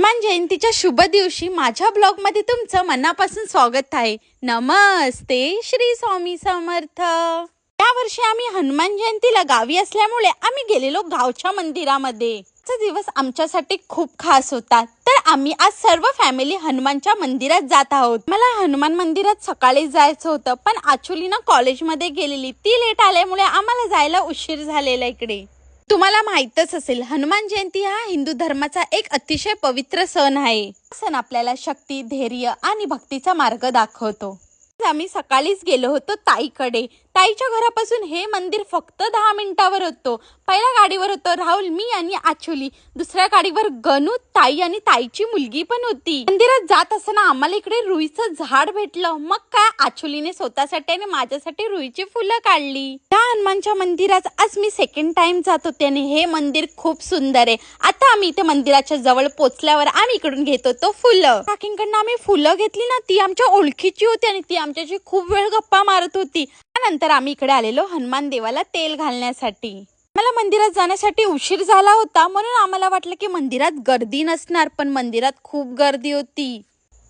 हनुमान जयंतीच्या शुभ दिवशी माझ्या ब्लॉग मध्ये तुमचं मनापासून स्वागत आहे। नमस्ते, श्री स्वामी समर्थ। या वर्षी आम्ही हनुमान जयंतीला गावी असल्यामुळे आम्ही गेलेलो गावच्या मंदिरामध्ये। आजचा दिवस आमच्यासाठी खूप खास होता, तर आम्ही आज सर्व फॅमिली हनुमानच्या मंदिरात जात आहोत। मला हनुमान मंदिरात सकाळी जायचं होतं, पण आचुली कॉलेजमध्ये गेलेली, ती लेट आल्यामुळे आम्हाला जायला उशीर झालेला इकडे। तुम्हाला माहितच असेल, हनुमान जयंती हा हिंदू धर्माचा एक अतिशय पवित्र सण आहे। सण आपल्याला शक्ती, धैर्य आणि भक्तीचा मार्ग दाखवतो। आम्ही सकाळीच गेलो होतो ताईकडे। ताईच्या घरापासून हे मंदिर फक्त 10 मिनिटावर होतो। पहिल्या गाडीवर होतो राहुल, मी आणि आचुली। दुसऱ्या गाडीवर गणू, ताई आणि ताईची मुलगी पण होती। मंदिरात जात असताना आम्हाला इकडे रुईचं झाड भेटलं। मग काय, आचुलीने स्वतःसाठी आणि माझ्यासाठी रुईची फुलं काढली। त्या हनुमानच्या मंदिरात आज मी सेकंड टाइम जात होते आणि हे मंदिर खूप सुंदर आहे। आता आम्ही इथे मंदिराच्या जवळ पोहोचल्यावर आम्ही इकडून घेत होतो फुलं। काकींकडनं आम्ही फुलं घेतली ना, ती आमच्या ओळखीची होती आणि ती आमच्याशी खूप वेळ गप्पा मारत होती। त्यानंतर आम्ही इकडे आलेलो हनुमान देवाला तेल घालण्यासाठी। मला मंदिरात जाण्यासाठी उशीर झाला होता, म्हणून आम्हाला वाटलं की मंदिरात गर्दी नसणार, पण मंदिरात खूप गर्दी होती।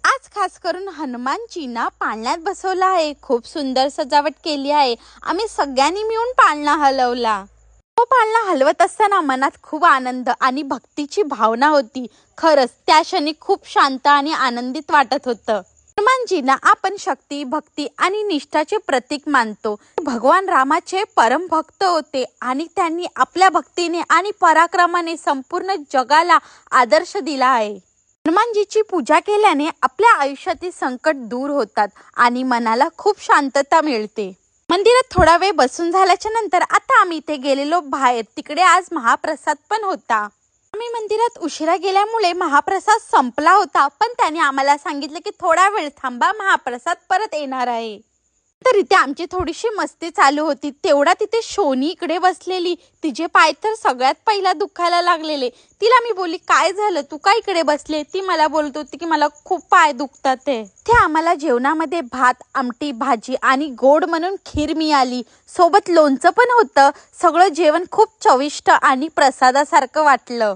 आज खास करून हनुमानची पाळण्यात बसवला आहे। खूप सुंदर सजावट केली आहे। आम्ही सगळ्यांनी मिळून पाळणा हलवला। तो पाळणा हलवत असताना मनात खूप आनंद आणि भक्तीची भावना होती। खरंच त्या क्षणी खूप शांत आणि आनंदित वाटत होतं। हनुमानजींना आपण शक्ती, भक्ती आणि निष्ठाचे प्रतीक मानतो। भगवान रामाचे परम भक्त होते आणि त्यांनी आपल्या भक्तीने आणि पराक्रमाने संपूर्ण जगाला आदर्श दिला आहे। हनुमानजीची पूजा केल्याने आपल्या आयुष्यातील संकट दूर होतात आणि मनाला खूप शांतता मिळते। मंदिरात थोडा वेळ बसून झाल्याच्या नंतर आता आम्ही इथे गेलेलो बाहेर। तिकडे आज महाप्रसाद पण होता। आम्ही मंदिरात उशिरा गेल्यामुळे महाप्रसाद संपला होता, पण त्याने आम्हाला सांगितलं की थोडा वेळ थांबा, महाप्रसाद परत येणार आहे। तर इथे आमची थोडीशी मस्ती चालू होती। तेवढा तिथे शोनी इकडे बसलेली, तिचे पाय तर सगळ्यात पहिला दुखायला लागलेले। तिला मी बोलली, काय झालं, तू का इकडे बसले? ती मला बोलत होती की मला खूप पाय दुखतात ते आम्हाला जेवणामध्ये भात, आमटी, भाजी आणि गोड म्हणून खीर मिळाली। सोबत लोणचं पण होतं। सगळं जेवण खूप चविष्ट आणि प्रसादासारखं वाटलं।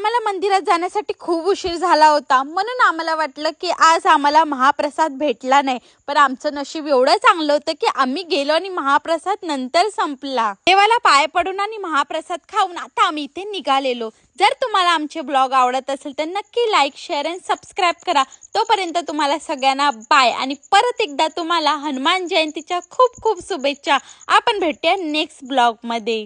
मला मंदिरात जाण्यासाठी खूप उशीर झाला होता, म्हणून आम्हाला वाटलं की आज आम्हाला महाप्रसाद भेटला नाही, पण आमचं नशीब एवढं चांगलं होतं की आम्ही गेलो आणि महाप्रसाद नंतर संपला। देवाला पाय पडून आणि महाप्रसाद खाऊन आता आम्ही इथे निघालेलो। जर तुम्हाला आमचे ब्लॉग आवडत असेल तर नक्की लाईक, शेअर आणि सबस्क्राईब करा। तोपर्यंत तुम्हाला सगळ्यांना बाय आणि परत एकदा तुम्हाला हनुमान जयंतीच्या खूप खूप शुभेच्छा। आपण भेटूया नेक्स्ट ब्लॉग मध्ये।